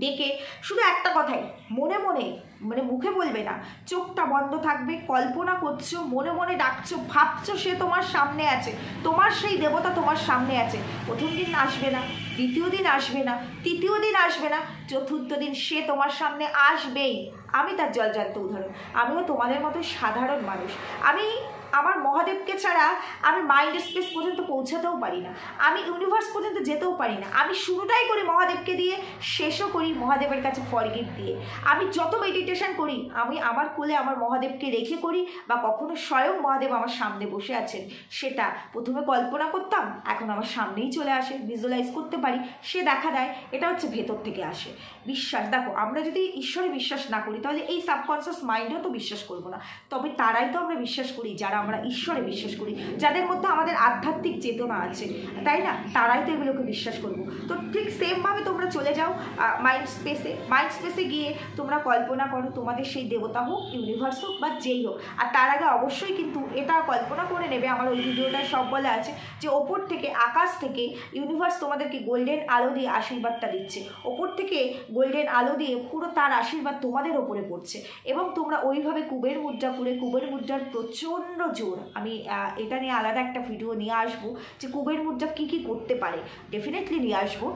ডেকে শুধু একটা কথাই মনে মনে, মানে মুখে বলবে না, চোখটা বন্ধ থাকবে, কল্পনা করছো, মনে মনে ডাকছো, ভাবছো সে তোমার সামনে আছে, তোমার সেই দেবতা তোমার সামনে আছে। প্রথম দিন আসবে না, দ্বিতীয় দিন আসবে না, তৃতীয় দিন আসবে না, চতুর্থ দিন সে তোমার সামনে আসবেই। আমি তার জলজান্ত উদাহরণ। আমিও তোমাদের মতো সাধারণ মানুষ। আমি আমার মহাদেবকে ছাড়া আমি মাইন্ড স্পেস পর্যন্ত পৌঁছাতেও পারি না, আমি ইউনিভার্স পর্যন্ত যেতেও পারি না। আমি শুরুটাই করি মহাদেবকে দিয়ে, শেষও করি মহাদেবের কাছে ফরগিভ দিয়ে। আমি যত মেডিটেশন করি আমি আমার কোলে আমার মহাদেবকে রেখে করি, বা কখনো স্বয়ং মহাদেব আমার সামনে বসে আছেন, সেটা প্রথমে কল্পনা করতাম, এখন আমার সামনেই চলে আসে, ভিজুয়ালাইজ করতে পারি, সে দেখা দেয়। এটা হচ্ছে ভেতর থেকে আসে বিশ্বাস। দেখো, আমরা যদি ঈশ্বরে বিশ্বাস না করি তাহলে এই সাবকনসিয়াস মাইন্ডেও তো বিশ্বাস করবো না। তবে তারাই তো আমরা বিশ্বাস করি যারা আমরা ঈশ্বরে বিশ্বাস করি, যাদের মধ্যে আমাদের আধ্যাত্মিক চেতনা আছে, তাই না? তারাই তো এগুলোকে বিশ্বাস করবো। তো ঠিক সেমভাবে তোমরা চলে যাও মাইন্ড স্পেসে গিয়ে তোমরা কল্পনা করো তোমাদের সেই দেবতা হোক, ইউনিভার্স হোক, বা যেই হোক। আর তার আগে অবশ্যই কিন্তু এটা কল্পনা করে নেবে, আমার ওই ভিডিওটায় সব বলা আছে, যে ওপর থেকে, আকাশ থেকে ইউনিভার্স তোমাদেরকে গোল্ডেন আলো দিয়ে আশীর্বাদটা দিচ্ছে। ওপর থেকে গোল্ডেন আলো দিয়ে পুরো তার আশীর্বাদ তোমাদের ওপরে পড়ছে, এবং তোমরা ওইভাবে কুবের মুদ্রা করে, কুবের মুদ্রার প্রচণ্ড জোর, আমি এটা নিয়ে আলাদা একটা ভিডিও নিয়ে আসবো যে কুবের মুদ্রা কী কী করতে পারে, ডেফিনেটলি নিয়ে আসবো।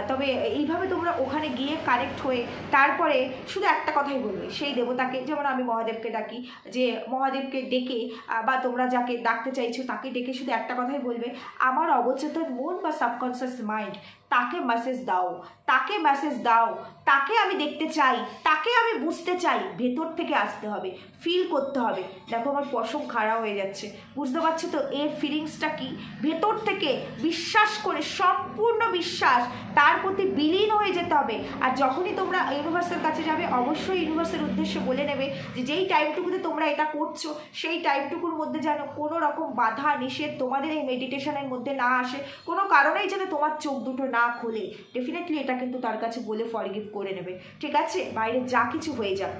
তবে এইভাবে তোমরা ওখানে গিয়ে কানেক্ট হয়ে তারপরে শুধু একটা কথাই বলবে সেই দেবতাকে, যেমন আমি মহাদেবকে ডাকি, যে মহাদেবকে ডেকে বা তোমরা যাকে ডাকতে চাইছো তাকে ডেকে শুধু একটা কথাই বলবে, আমার অবচেতন মন বা সাবকনসিয়াস মাইন্ড তাকে মেসেজ দাও, তাকে মেসেজ দাও, তাকে আমি দেখতে চাই, তাকে আমি বুঝতে চাই। ভেতর থেকে আসতে হবে, ফিল করতে হবে। দেখো আমার পশম খাড়া হয়ে যাচ্ছে, বুঝতে পারছো তো এর ফিলিংসটা কি? ভেতর থেকে বিশ্বাস করে, সম্পূর্ণ বিশ্বাস, তার প্রতি বিলীন হয়ে যেতে হবে। আর যখনই তোমরা ইউনিভার্সের কাছে যাবে, অবশ্যই ইউনিভার্সের উদ্দেশ্যে বলে নেবে যে যেই টাইমটুকুতে তোমরা এটা করছো সেই টাইমটুকুর মধ্যে যেন কোনো রকম বাধা নিষেধ তোমাদের এই মেডিটেশনের মধ্যে না আসে, কোনো কারণেই যেন তোমার চোখ দুটো না খোলে। ডেফিনেটলি এটা কিন্তু তার কাছে বলে ফরগিভ করে নেবে, ঠিক আছে? বাইরে যা কিছু হয়ে যাক,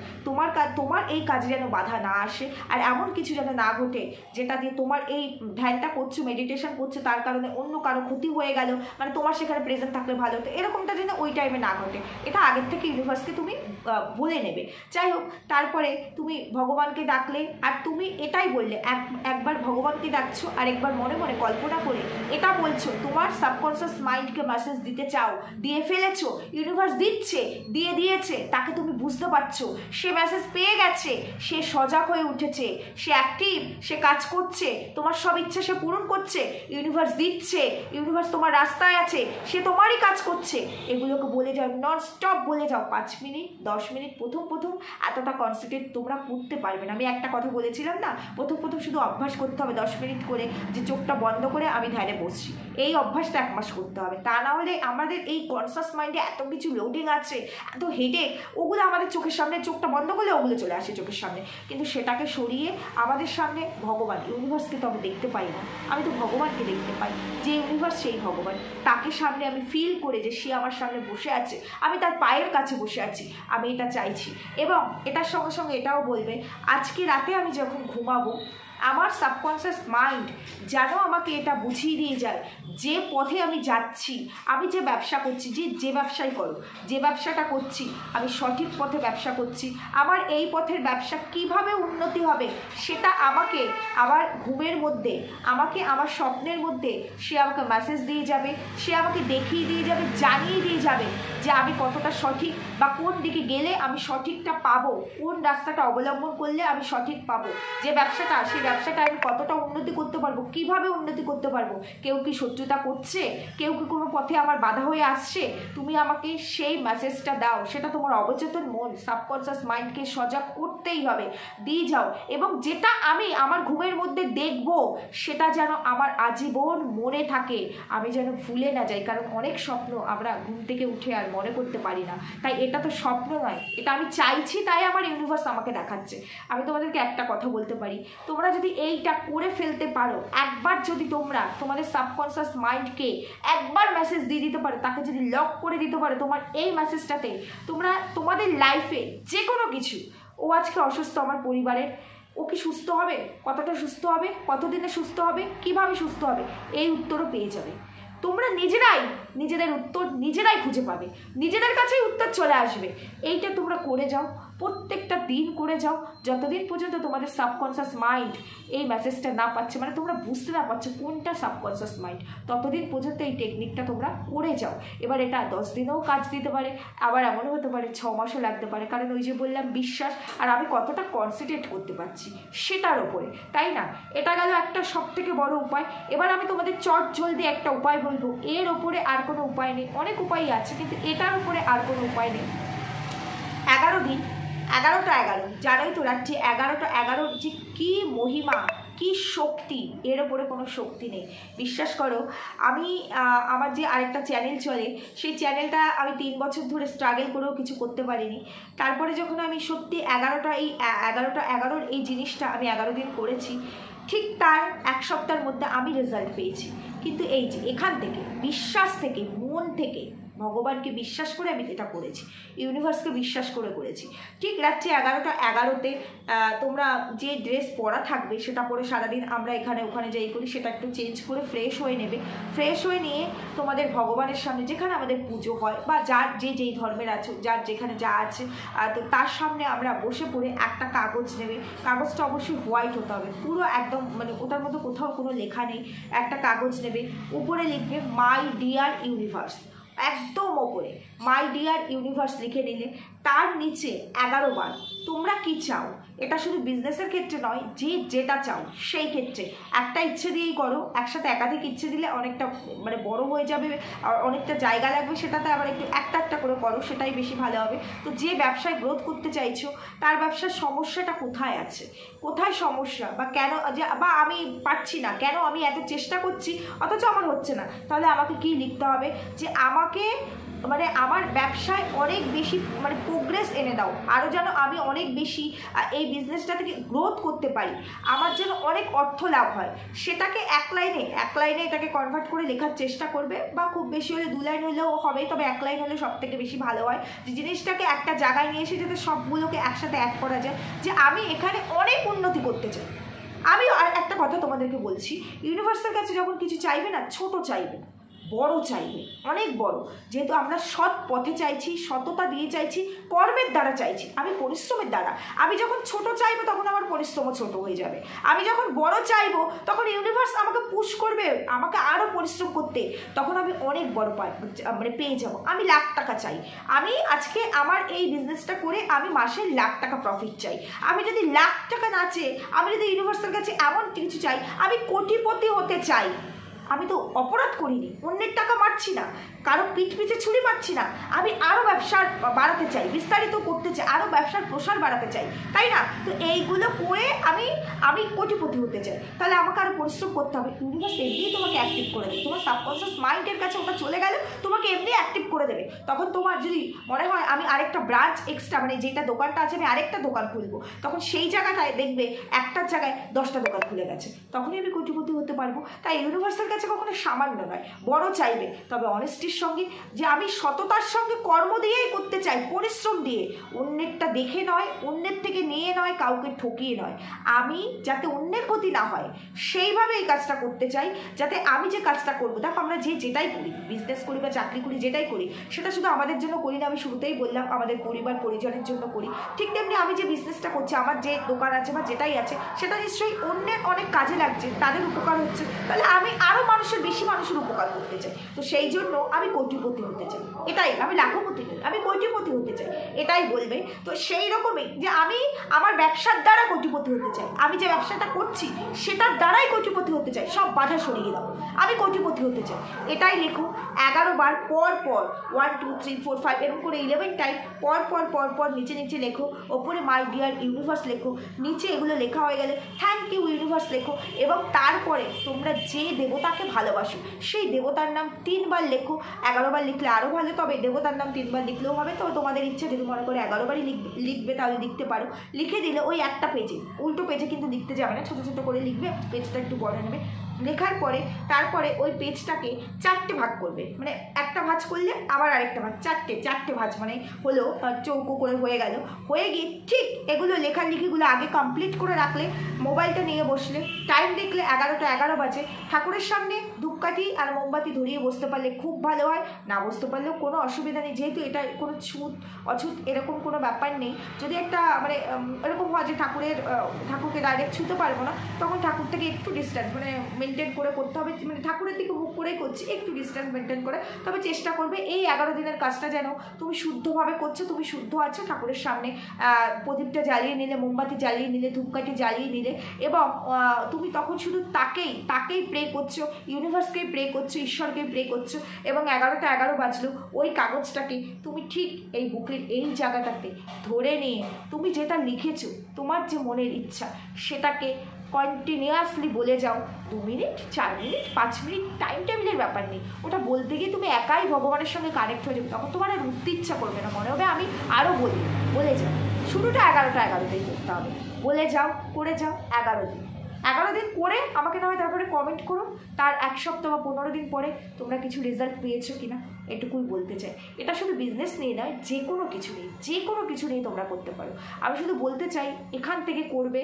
তোমার এই কাজে যেন বাধা না আসে, আর এমন কিছু যেন না ঘটে যেটা দিয়ে তোমার এই ধ্যানটা করছো, মেডিটেশন করছো, তার কারণে অন্য কারো ক্ষতি হয়ে গেল, মানে তোমার সেখানে প্রেজেন্ট থাকলে ভালো হতো, এরকমটা যেন ওই টাইমে না ঘটে। এটা আগের থেকে ইউনিভার্সকে তুমি বলে নেবে। যাই হোক, তারপরে তুমি ভগবানকে ডাকলে, আর তুমি এটাই বললে, একবার ভগবানকে ডাকছো, আর একবার মনে মনে কল্পনা করে এটা বলছো, তোমার সাবকনসিয়াস মাইন্ডকে মেসেজ দিতে চাও, দিয়ে ফেলেছো, ইউনিভার্স দিচ্ছে, দিয়ে দিয়েছে, তাকে তুমি বুঝতে পারছো, সে মেসেজ পেয়ে গেছে, সে সজাগ হয়ে উঠেছে, সে অ্যাক্টিভ, সে কাজ করছে, তোমার সব ইচ্ছা সে পূরণ করছে, ইউনিভার্স দিচ্ছে, ইউনিভার্স তোমার রাস্তায় আছে, সে তোমারই কাজ করছে। এগুলোকে বলে যাও, নন স্টপ বলে যাও, 5 মিনিট 10 মিনিট। প্রথম এতটা কনসেন্ট্রেট তোমরা করতে পারবে না। আমি একটা কথা বলেছিলাম না, প্রথম শুধু অভ্যাস করতে হবে 10 মিনিট করে, যে চোখটা বন্ধ করে আমি ধ্যানে বসছি। এই অভ্যাসটা 1 মাস করতে হবে, তা না হলে আমাদের এই কনসাস মাইন্ডে এত কিছু লোডিং আছে, এত হেডেক, ওগুলো আমাদের চোখের সামনে, চোখটা বন্ধ করলে ওগুলো চলে আসে চোখের সামনে, কিন্তু সেটাকে সরিয়ে আমাদের সামনে ভগবান, ইউনিভার্সকে তো আমি দেখতে পাই না, আমি তো ভগবানকে দেখতে পাই, যে ইউনিভার্স সেই ভগবান, তাকে সামনে আমি ফিল করে যে সে আমার সামনে বসে আছে, আমি তার পায়ের কাছে বসে আছি, আমি এটা চাইছি। এবং এটার সঙ্গে সঙ্গে এটাও বলবে, আজকে রাতে আমি যখন ঘুমাবো, আমার সাবকনসিয়াস মাইন্ড যেন আমাকে এটা বুঝিয়ে দিয়ে যায়, যে পথে আমি যাচ্ছি, আমি যে ব্যবসা করছি, যে ব্যবসাই করো, যে ব্যবসাটা করছি আমি সঠিক পথে ব্যবসা করছি, আমার এই পথের ব্যবসা কিভাবে উন্নতি হবে সেটা আমাকে আমার ঘুমের মধ্যে, আমাকে আমার স্বপ্নের মধ্যে সে আমাকে মেসেজ দিয়ে যাবে, সে আমাকে দেখিয়ে দিয়ে যাবে, জানিয়ে দিয়ে যাবে যে আমি কতটা সঠিক, বা কোন দিকে গেলে আমি সঠিকটা পাবো, কোন রাস্তাটা অবলম্বন করলে আমি সঠিক পাবো, যে ব্যবসাটা, সেই ব্যবসাটা আমি কতটা উন্নতি করতে পারবো, কিভাবে উন্নতি করতে পারবো, কেউ কি শত্রুতা করছে, কেউ কি কোনো পথে আমার বাধা হয়ে আসছে, তুমি আমাকে সেই মেসেজটা দাও। সেটা তোমার অবচেতন মন, সাবকনসিয়াস মাইন্ডকে সজাগ করতেই হবে, দিয়ে যাও। এবং যেটা আমি আমার ঘুমের মধ্যে দেখবো সেটা যেন আমার আজীবন মনে থাকে, আমি যেন ভুলে না যাই, কারণ অনেক স্বপ্ন আমরা ঘুম থেকে উঠে আর মনে করতে পারি না, তাই এটা তো স্বপ্ন নয়, এটা আমি চাইছি, তাই আমার ইউনিভার্স আমাকে দেখাচ্ছে। আমি তোমাদেরকে একটা কথা বলতে পারি, তোমরা যদি এইটা করে ফেলতে পারো, একবার যদি তোমরা তোমাদের সাবকনসিয়াস মাইন্ডকে একবার মেসেজ দিয়ে দিতে পারো, তাকে যদি লক করে দিতে পারো তোমার এই মেসেজটাতে, তোমরা তোমাদের লাইফে যে কোনো কিছু, ও আজকে অসুস্থ আমার পরিবারের, ও কি সুস্থ হবে, কতটা সুস্থ হবে, কতদিনে সুস্থ হবে, কিভাবে সুস্থ হবে, এই উত্তরও পেয়ে যাবে। তোমরা নিজেরাই নিজেদের উত্তর নিজেরাই খুঁজে পাবে, নিজেদের কাছেই উত্তর চলে আসবে। এইটা তোমরা করে যাও, প্রত্যেকটা দিন করে যাও, যতদিন পর্যন্ত তোমাদের সাবকনসিয়াস মাইন্ড এই মেসেজটা না পাচ্ছে, মানে তোমরা বুঝতে না পারছো কোনটা সাবকনসিয়াস মাইন্ড, ততদিন পর্যন্ত এই টেকনিকটা তোমরা করে যাও। এবার এটা 10 দিনেও কাজ দিতে পারে, আবার এমনও হতে পারে 6 মাসও লাগতে পারে, কারণ ওই যে বললাম বিশ্বাস আর আমি কতটা কনসেন্ট্রেট করতে পারছি সেটার ওপরে, তাই না? এটা গেল একটা সব থেকে বড় উপায়। এবার আমি তোমাদের চট জলদি একটা উপায় বলবো, এর ওপরে আর কোনো উপায় নেই, অনেক উপায় আছে কিন্তু এটার উপরে আর কোনো উপায় নেই। 11 দিন 11টা 11, জানোই তো রাত্রি 11টা 11 যে কী মহিমা, কি শক্তি, এর ওপরে কোনো শক্তি নেই। বিশ্বাস করো, আমি আমার যে আরেকটা চ্যানেল চলে সেই চ্যানেলটা আমি 3 বছর ধরে স্ট্রাগল করেও কিছু করতে পারিনি। তারপরে যখন আমি সত্যি 11টা 11 এই জিনিসটা আমি 11 দিন করেছি, ঠিক তার 1 সপ্তাহের মধ্যে আমি রেজাল্ট পেয়েছি। কিন্তু এই যে এখান থেকে বিশ্বাস থেকে, মন থেকে, ভগবানকে বিশ্বাস করে আমি এটা করেছি, ইউনিভার্সকে বিশ্বাস করে করেছি। ঠিক রাত্রি 11টা 11তে তোমরা যে ড্রেস পরা থাকবে সেটা পরে সারাদিন আমরা এখানে ওখানে যাই করি, সেটা একটু চেঞ্জ করে ফ্রেশ হয়ে নেবে। ফ্রেশ হয়ে নিয়ে তোমাদের ভগবানের সামনে, যেখানে আমাদের পুজো হয় বা যার যেই ধর্মের আছে, যার যেখানে যা আছে, তো তার সামনে আমরা বসে পড়ে একটা কাগজ নেবে। কাগজটা অবশ্যই হোয়াইট হতে হবে, পুরো একদম মানে ওটার মধ্যে কোথাও কোনো লেখা নেই। একটা কাগজ নেবে, উপরে লিখবে মাই ডিয়ার ইউনিভার্স, একদম ওপরে মাই ডিয়ার ইউনিভার্স লিখে নিলে তার নিচে 11 বার তোমরা কি চাও। এটা শুধু বিজনেসের ক্ষেত্রে নয়, যে যেটা চাও সেই ক্ষেত্রে একটা ইচ্ছে দিয়েই করো। একসাথে একাধিক ইচ্ছে দিলে অনেকটা মানে বড় হয়ে যাবে, অনেকটা জায়গা লাগবে, সেটাতে আবার একটু একটা করে করো, সেটাই বেশি ভালো হবে। তো যে ব্যবসায় গ্রোথ করতে চাইছো তার ব্যবসার সমস্যাটা কোথায় আছে, কোথায় সমস্যা, বা কেন, বা আমি পারছি না, কেন আমি এত চেষ্টা করছি অথচ আমার হচ্ছে না, তাহলে আমাকে কি লিখতে হবে যে আমাকে মানে আমার ব্যবসায় অনেক বেশি মানে প্রোগ্রেস এনে দাও, আরও যেন আমি অনেক বেশি এই বিজনেসটা থেকে গ্রোথ করতে পারি, আমার যেন অনেক অর্থ লাভ হয়। সেটাকে এক লাইনে এটাকে কনভার্ট করে লেখার চেষ্টা করবে, বা খুব বেশি হলে 2 লাইন হলেও হবে, তবে 1 লাইন হলে সব থেকে বেশি ভালো হয়। যে জিনিসটাকে একটা জায়গায় নিয়ে এসে যাতে সবগুলোকে একসাথে অ্যাড করা যায়, যে আমি এখানে অনেক উন্নতি করতে চাই। আমি আর একটা কথা তোমাদেরকে বলছি, ইউনিভার্সের কাছে যখন কিছু চাইবে না, ছোট চাইবে না, বড় চাইবে, অনেক বড়। যেহেতু আমরা সৎ পথে চাইছি, সততা দিয়ে চাইছি, কর্মের দ্বারা চাইছি, আমি পরিশ্রমের দ্বারা। আমি যখন ছোট চাইবো তখন আমার পরিশ্রমও ছোট হয়ে যাবে। আমি যখন বড় চাইবো তখন ইউনিভার্স আমাকে পুশ করবে আমাকে আরও পরিশ্রম করতে, তখন আমি অনেক বড় মানে পেয়ে যাবো। আমি লাখ টাকা চাই, আমি আজকে আমার এই বিজনেসটা করে আমি মাসে লাখ টাকা প্রফিট চাই। আমি যদি লাখ টাকা না চেয়ে আমি যদি ইউনিভার্সের কাছে এমন কিছু চাই, আমি কোটিপতি হতে চাই, আমি তো অপরাধ করিনি, অন্যের টাকা মারছি না, কারো পিছে ছুরি মারছি না, আমি আরও ব্যবসার বাড়াতে চাই, বিস্তারিত করতে চাই, আরও ব্যবসার প্রসার বাড়াতে চাই, তাই না? তো এইগুলো করে আমি কোটিপতি হতে চাই, তাহলে আমাকে আরও পরিশ্রম করতে হবে। ইউনিভার্স এমনিই তোমাকে অ্যাক্টিভ করে দেবে, তোমার সাবকনসিয়াস মাইন্ডের কাছে ওটা চলে গেলে তোমাকে এমনি অ্যাক্টিভ করে দেবে। তখন তোমার যদি মনে হয় আমি আরেকটা ব্রাঞ্চ এক্সট্রা, মানে যেটা দোকানটা আছে আমি আরেকটা দোকান খুলবো, তখন সেই জায়গাটায় দেখবে একটার জায়গায় 10টা দোকান খুলে গেছে, তখনই আমি কোটিপতি হতে পারবো। তাই ইউনিভার্সের কাছে কখনো সামান্য নয়, বড় চাইবে, তবে অনেস্টির সঙ্গে, যে আমি সততার সঙ্গে কর্ম দিয়েই করতে চাই, পরিশ্রম দিয়ে, অন্যেরটা দেখে নয়, অন্যের থেকে নিয়ে নয়, কাউকে ঠকিয়ে নয়। আমি যাতে অন্যের ক্ষতি না হয় সেইভাবে এই কাজটা করতে চাই, যাতে আমি যে কাজটা করবো, দেখো আমরা যেটাই করি, বিজনেস করি বা চাকরি করি, যেটাই করি সেটা শুধু আমাদের জন্য করি না, আমি শুরুতেই বললাম আমাদের পরিবার পরিজনের জন্য করি। ঠিক তেমনি আমি যে বিজনেসটা করছি, আমার যে দোকান আছে বা যেটাই আছে, সেটা নিশ্চয়ই অন্যের অনেক কাজে লাগছে, তাদের উপকার হচ্ছে, তাহলে আমি আরও বেশি মানুষের উপকার করতে চাই। তো সেই জন্য আমি কোটিপতি হতে চাই, এটাই, আমি লাখপতি নই, আমি কোটিপতি হতে চাই, এটাই বলবে। তো সেই রকমই যে আমি আমার ব্যবসার দ্বারা কোটিপতি হতে চাই, আমি যে ব্যবসাটা করছি সেটার দ্বারাই কোটিপতি হতে চাই, সব বাধা সরিয়ে দাও, আমি কোটিপতি হতে চাই, এটাই লেখো। 11 বার পর 1 2 3 4 5 এরকম করে 11 টাইম পর নিচে লেখো, ওপরে মাই ডিয়ার ইউনিভার্স লেখো, নিচে এগুলো লেখা হয়ে গেলে থ্যাংক ইউ ইউনিভার্স লেখো, এবং তারপরে তোমরা যে দেবতাকে ভালোবাসো সেই দেবতার নাম 3 বার লেখো। 11 বার লিখলে আরও ভালো, তবে দেবতার নাম 3 বার লিখলেও হবে, তবে তোমাদের ইচ্ছা, যদি মনে করে 11 বারই লিখবে তাহলে লিখতে পারো। লিখে দিলে ওই একটা পেজে, উল্টো পেজে কিন্তু লিখতে যাবে না, ছোটো ছোটো করে লিখবে, পেজটা একটু বড় নেবে। লেখার পরে তারপরে ওই পেজটাকে 4টে ভাগ করবে, মানে একটা ভাঁজ করলে আবার আরেকটা ভাঁজ, চারটে ভাঁজ মানে হলো চৌকো করে হয়ে গেল। হয়ে গিয়ে ঠিক এগুলো লেখালেখিগুলো আগে কমপ্লিট করে রাখলে, মোবাইলটা নিয়ে বসলে, টাইম দেখলে 11টা 11 বাজে, ঠাকুরের সামনে ধূপ ধূপকাঠি আর মোমবাতি ধরিয়ে বসতে পারলে খুব ভালো হয়, না বসতে পারলেও কোনো অসুবিধা নেই, যেহেতু এটা কোনো ছুত অছুত এরকম কোনো ব্যাপার নেই। যদি একটা মানে এরকম হয় যে ঠাকুরকে ডাইরেক্ট ছুঁতে পারবো না, তখন ঠাকুর থেকে একটু ডিস্ট্যান্স মানে মেনটেন করে করতে হবে, মানে ঠাকুরের দিকে মুখ করেই করছি, একটু ডিস্ট্যান্স মেনটেন করে। তবে চেষ্টা করবে এই 11 দিনের কাজটা যেন তুমি শুদ্ধভাবে করছো, তুমি শুদ্ধ আছো, ঠাকুরের সামনে প্রদীপটা জ্বালিয়ে নিলে, মোমবাতি জ্বালিয়ে নিলে, ধূপকাঠি জ্বালিয়ে নিলে, এবং তুমি তখন শুধু তাকেই প্রে করছো, ইউনিভার্সকেই প্রে করছো, ঈশ্বরকে প্রে করছো, এবং 11টা 11 বাজলো ওই কাগজটাকে তুমি ঠিক এই বুকের এই জায়গাটাতে ধরে নিয়ে তুমি যেটা লিখেছো, তোমার যে মনের ইচ্ছা, সেটাকে কন্টিনিউয়াসলি বলে যাও। 2 মিনিট, 4 মিনিট, 5 মিনিট, টাইম টেবিলের ব্যাপার নেই। ওটা বলতে গিয়ে তুমি একাই ভগবানের সঙ্গে কানেক্ট হয়ে যাবে, তখন তোমার আর উঠতে ইচ্ছা করবে না, মনে হবে আমি আরও বলে যাও। শুরুটা 11টা 11তেই করতে হবে, বলে যাও, করে যাও 11 দিন। 11 দিন করে আমাকে না হয় তারপরে কমেন্ট করো, তার 1 সপ্তাহ বা 15 দিন পরে তোমরা কিছু রেজাল্ট পেয়েছো কিনা, এটুকুই বলতে চাই। এটা শুধু বিজনেস নিয়ে নয়, যে কোনো কিছু নিয়ে তোমরা করতে পারো। আমি শুধু বলতে চাই, এখান থেকে করবে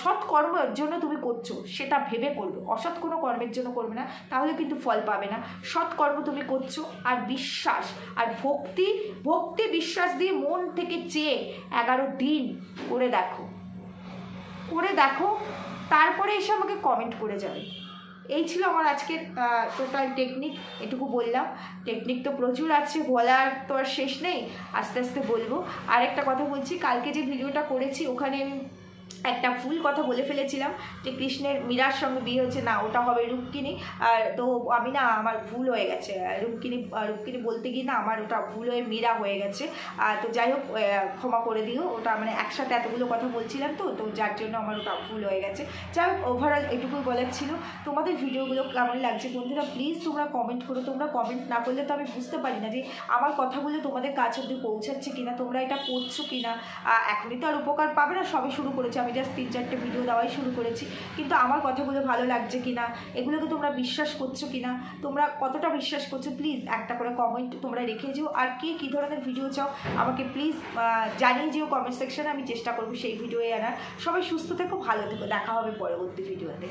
সৎ কর্মের জন্য তুমি করছো, সেটা ভেবে করবে, অসৎ কোনো কর্মের জন্য করবে না, তাহলে কিন্তু ফল পাবে না। সৎ কর্ম তুমি করছো, আর বিশ্বাস আর ভক্তি বিশ্বাস দিয়ে মন থেকে চেয়ে 11 দিন করে দেখো, তারপরে এসে আমাকে কমেন্ট করে যাবে। এই ছিল আমার আজকের টোটাল টেকনিক, এটুকু বললাম। টেকনিক তো প্রচুর আছে, বলার তো আর শেষ নেই, আস্তে আস্তে বলবো। আর একটা কথা বলছি, কালকে যে ভিডিওটা করেছি ওখানে আমি একটা ভুল কথা বলে ফেলেছিলাম যে কৃষ্ণের মীরার সঙ্গে বিয়ে হচ্ছে, না ওটা হবে রুক্মিণী। আর তো আমি না, আমার ভুল হয়ে গেছে, রুক্মিণী বলতে গিয়ে না আমার ওটা ভুল হয়ে মীরা হয়ে গেছে। তো যাই হোক, ক্ষমা করে দিও, ওটা মানে একসাথে এতগুলো কথা বলছিলাম তো যার জন্য আমার ওটা ভুল হয়ে গেছে। যাই হোক, ওভারঅল এটুকুই বলার ছিল। তোমাদের ভিডিওগুলো কেমন লাগছে বন্ধুরা প্লিজ তোমরা কমেন্ট করো। তোমরা কমেন্ট না করলে তো আমি বুঝতে পারি না যে আমার কথাগুলো তোমাদের কাছে অব্দি পৌঁছাচ্ছে কিনা, তোমরা এটা করছো কিনা। এখনই তো আর উপকার পাবে না, সবে শুরু করেছি, আমি জাস্ট 3-4টে ভিডিও দেওয়াই শুরু করেছি, কিন্তু আমার কথাগুলো ভালো লাগছে কিনা, এগুলোকে তোমরা বিশ্বাস করছো কিনা, তোমরা কতটা বিশ্বাস করছো, প্লিজ একটা করে কমেন্ট তোমরা রেখে যেও। আর কী ধরনের ভিডিও চাও আমাকে প্লিজ জানিয়ে যেও কমেন্ট সেকশনে, আমি চেষ্টা করবো সেই ভিডিওয়ে আনার। সবাই সুস্থ থেকো, ভালো থেকো, দেখা হবে পরবর্তী ভিডিওতে।